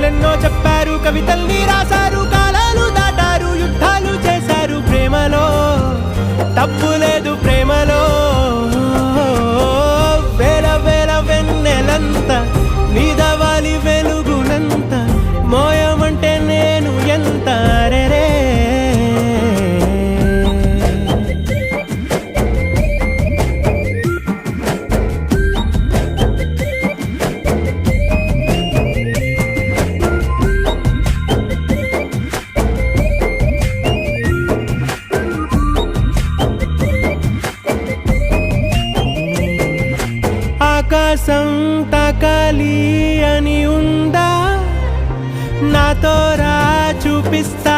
కథలెన్నో చెప్పారు, కవితల్ని రాశారు, కాలాలు దాటారు, యుద్ధాలు చేశారు. ప్రేమలో తప్పు లేదు, ప్రేమలో వేల వేల వెన్నెలంత నీదవాలి వెలుగునంత మోయమంటే నేను ఎంత రే. ఆకాశం తాకాలి అని ఉందా, నాతో రా చూపిస్తా